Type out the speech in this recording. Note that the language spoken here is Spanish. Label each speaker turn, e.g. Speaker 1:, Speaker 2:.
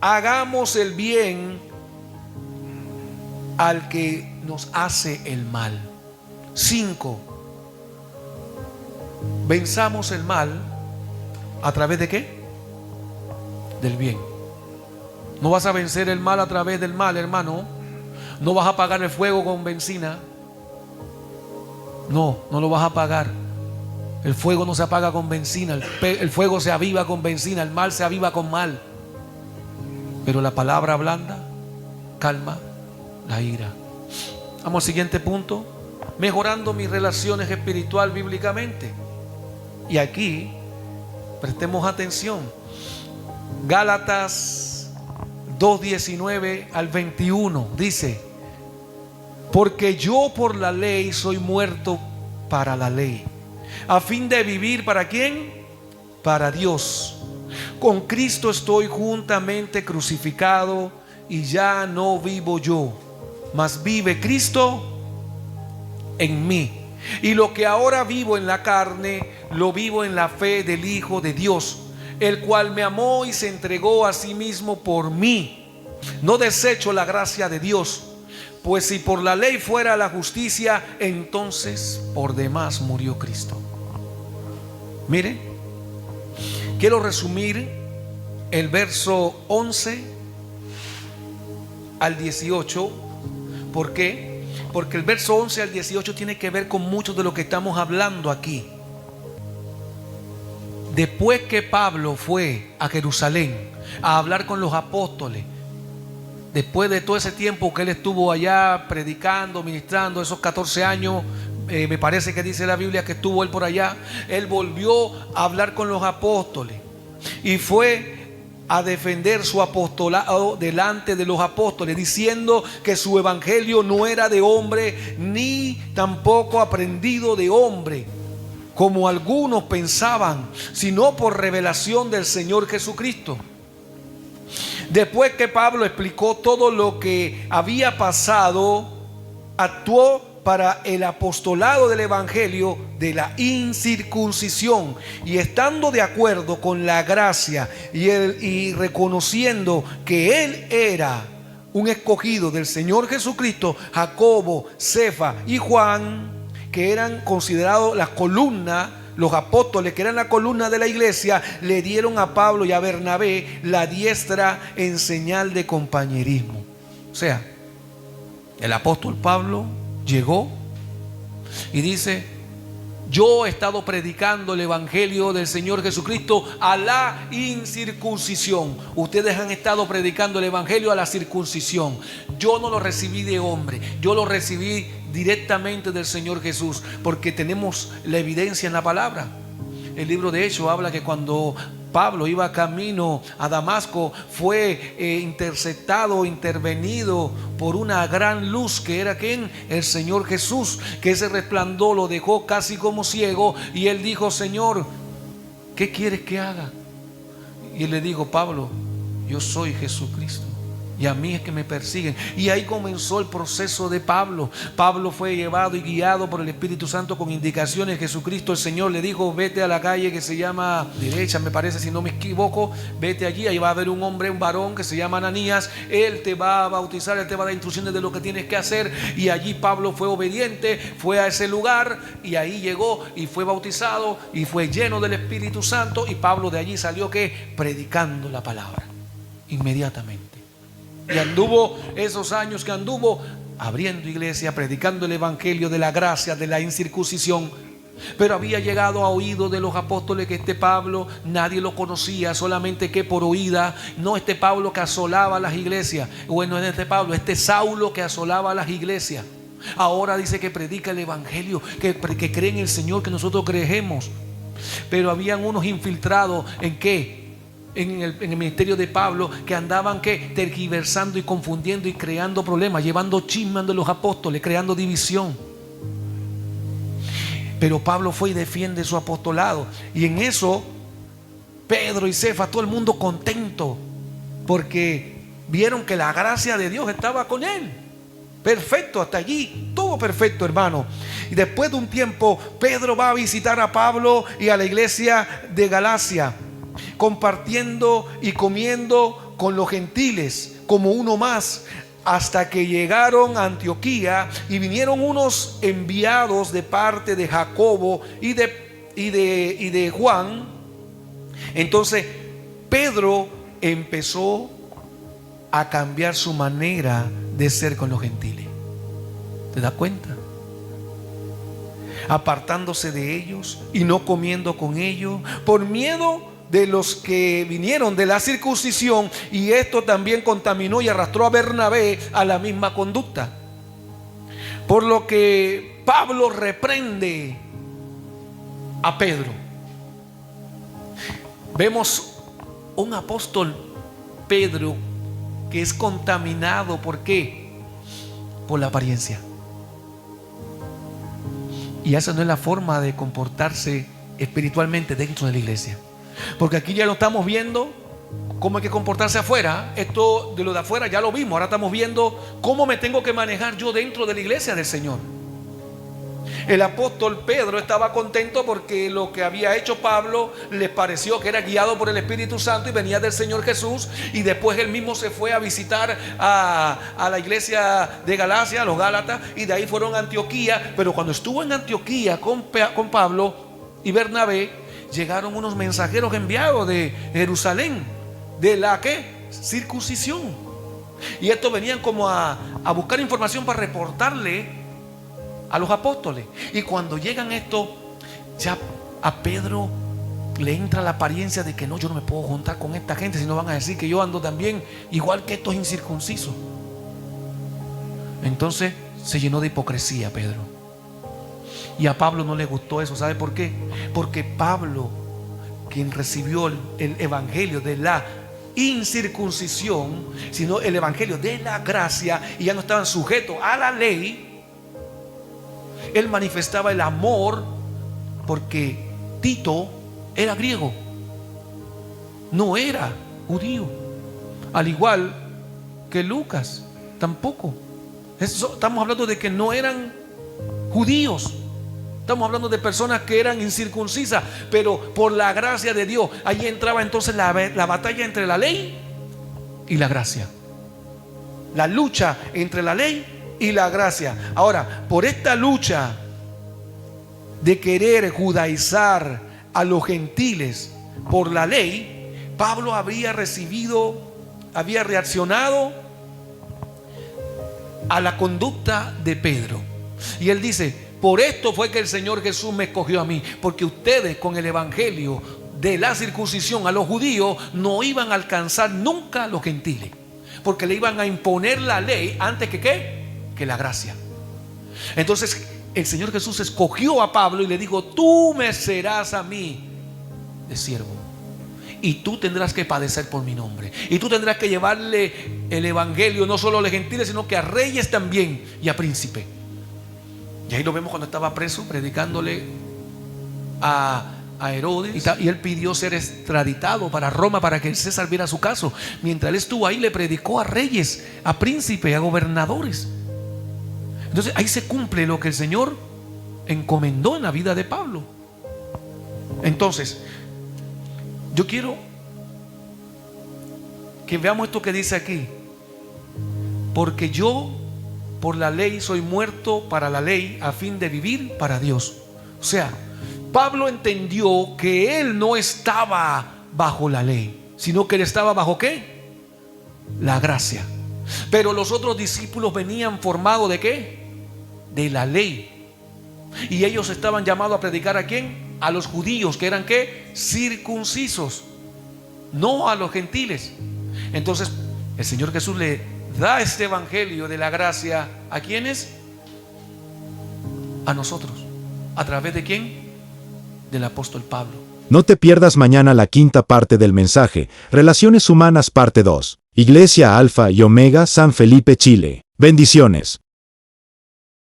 Speaker 1: hagamos el bien al que nos hace el mal. 5. Venzamos el mal a través de ¿qué? Del bien. No vas a vencer el mal a través del mal, hermano. No vas a apagar el fuego con benzina. No lo vas a apagar. El fuego no se apaga con benzina. El fuego se aviva con benzina. El mal se aviva con mal. Pero la palabra blanda calma la ira. Vamos al siguiente punto. Mejorando mis relaciones espirituales bíblicamente. Y aquí prestemos atención. Gálatas 2:19 al 21 dice: porque yo por la ley soy muerto para la ley, a fin de vivir ¿para quién? Para Dios. Con Cristo estoy juntamente crucificado, y ya no vivo yo, mas vive Cristo en mí. Y lo que ahora vivo en la carne, lo vivo en la fe del Hijo de Dios, el cual me amó y se entregó a sí mismo por mí. No desecho la gracia de Dios, pues si por la ley fuera la justicia, entonces por demás murió Cristo. Mire, quiero resumir el verso 11 al 18. ¿Por qué? Porque el verso 11 al 18 tiene que ver con mucho de lo que estamos hablando aquí. Después que Pablo fue a Jerusalén a hablar con los apóstoles, después de todo ese tiempo que él estuvo allá predicando, ministrando, esos 14 años, me parece que dice la Biblia que estuvo él por allá, él volvió a hablar con los apóstoles y fue a defender su apostolado delante de los apóstoles, diciendo que su evangelio no era de hombre, ni tampoco aprendido de hombre, como algunos pensaban, sino por revelación del Señor Jesucristo. Después que Pablo explicó todo lo que había pasado, actuó para el apostolado del evangelio de la incircuncisión, y estando de acuerdo con la gracia y reconociendo que él era un escogido del Señor Jesucristo, Jacobo, Cefa y Juan, que eran considerados las columnas, los apóstoles que eran la columna de la iglesia, le dieron a Pablo y a Bernabé la diestra en señal de compañerismo. O sea, el apóstol Pablo llegó y dice: yo he estado predicando el evangelio del Señor Jesucristo a la incircuncisión. Ustedes han estado predicando el evangelio a la circuncisión. Yo no lo recibí de hombre, yo lo recibí directamente del Señor Jesús, porque tenemos la evidencia en la palabra. El libro de Hechos habla que cuando Pablo iba camino a Damasco, fue intervenido por una gran luz, que era ¿quién? El Señor Jesús, que ese resplandor lo dejó casi como ciego, y él dijo: Señor, ¿qué quieres que haga? Y él le dijo: Pablo, yo soy Jesucristo, y a mí es que me persiguen. Y ahí comenzó el proceso de Pablo. Pablo fue llevado y guiado por el Espíritu Santo con indicaciones. Jesucristo, el Señor, le dijo: vete a la calle que se llama derecha, me parece, si no me equivoco, vete allí, ahí va a haber un hombre, un varón que se llama Ananías, él te va a bautizar, él te va a dar instrucciones de lo que tienes que hacer. Y allí Pablo fue obediente, fue a ese lugar, y ahí llegó y fue bautizado y fue lleno del Espíritu Santo. Y Pablo de allí salió ¿qué? Predicando la palabra inmediatamente. Y anduvo esos años que anduvo abriendo iglesia, predicando el evangelio de la gracia, de la incircuncisión. Pero había llegado a oído de los apóstoles que este Pablo nadie lo conocía, solamente que por oída. No este Pablo que asolaba las iglesias, bueno, es este Pablo, este Saulo que asolaba las iglesias. Ahora dice que predica el evangelio, que cree en el Señor, que nosotros creemos. Pero habían unos infiltrados ¿en qué? En el ministerio de Pablo, que andaban ¿qué? Tergiversando y confundiendo y creando problemas, llevando chismes de los apóstoles, creando división. Pero Pablo fue y defiende su apostolado, y en eso Pedro y Cefa, todo el mundo contento, porque vieron que la gracia de Dios estaba con él. Perfecto, hasta allí todo perfecto, hermano. Y después de un tiempo, Pedro va a visitar a Pablo y a la iglesia de Galacia, compartiendo y comiendo con los gentiles como uno más, hasta que llegaron a Antioquía y vinieron unos enviados de parte de Jacobo y de Juan. Entonces Pedro empezó a cambiar su manera de ser con los gentiles. ¿Te das cuenta? Apartándose de ellos y no comiendo con ellos por miedo de los que vinieron de la circuncisión, y esto también contaminó y arrastró a Bernabé a la misma conducta. Por lo que Pablo reprende a Pedro. Vemos un apóstol Pedro que es contaminado. ¿Por qué? Por la apariencia. Y esa no es la forma de comportarse espiritualmente dentro de la iglesia. Porque aquí ya no estamos viendo cómo hay que comportarse afuera. Esto de lo de afuera ya lo vimos. Ahora estamos viendo cómo me tengo que manejar yo dentro de la iglesia del Señor. El apóstol Pedro estaba contento porque lo que había hecho Pablo les pareció que era guiado por el Espíritu Santo y venía del Señor Jesús. Y después él mismo se fue a visitar a la iglesia de Galacia, a los Gálatas, y de ahí fueron a Antioquía. Pero cuando estuvo en Antioquía con Pablo y Bernabé, llegaron unos mensajeros enviados de Jerusalén, de la ¿qué? Circuncisión. Y estos venían como a buscar información para reportarle a los apóstoles. Y cuando llegan estos, ya a Pedro le entra la apariencia de que no, yo no me puedo juntar con esta gente, si no van a decir que yo ando también igual que estos incircuncisos. Entonces se llenó de hipocresía Pedro. Y a Pablo no le gustó eso. ¿Sabe por qué? Porque Pablo, quien recibió el evangelio de la incircuncisión, sino el evangelio de la gracia, y ya no estaban sujetos a la ley, él manifestaba el amor, porque Tito era griego, no era judío, al igual que Lucas tampoco. Estamos hablando de que no eran judíos. Estamos hablando de personas que eran incircuncisas, pero por la gracia de Dios, ahí entraba entonces la batalla entre la ley y la gracia. La lucha entre la ley y la gracia. Ahora, por esta lucha de querer judaizar a los gentiles por la ley, Pablo había reaccionado a la conducta de Pedro. Y él dice: por esto fue que el Señor Jesús me escogió a mí, porque ustedes con el evangelio de la circuncisión a los judíos no iban a alcanzar nunca a los gentiles, porque le iban a imponer la ley antes que ¿qué? Que la gracia. Entonces el Señor Jesús escogió a Pablo y le dijo: tú me serás a mí de siervo, y tú tendrás que padecer por mi nombre, y tú tendrás que llevarle el evangelio no solo a los gentiles, sino que a reyes también y a príncipes. Y ahí lo vemos cuando estaba preso predicándole a Herodes, y él pidió ser extraditado para Roma para que el César viera su caso. Mientras él estuvo ahí, le predicó a reyes, a príncipes, a gobernadores. Entonces ahí se cumple lo que el Señor encomendó en la vida de Pablo. Entonces yo quiero que veamos esto que dice aquí: porque yo por la ley soy muerto para la ley, a fin de vivir para Dios. O sea, Pablo entendió que él no estaba bajo la ley, sino que él estaba bajo ¿qué? La gracia. Pero los otros discípulos venían formados ¿de qué? De la ley. Y ellos estaban llamados a predicar ¿a quién? A los judíos, que eran ¿qué? Circuncisos, no a los gentiles. Entonces el Señor Jesús le da este evangelio de la gracia ¿a quiénes? A nosotros. ¿A través de quién? Del apóstol Pablo.
Speaker 2: No te pierdas mañana la quinta parte del mensaje, Relaciones Humanas parte 2. Iglesia Alfa y Omega San Felipe, Chile. Bendiciones.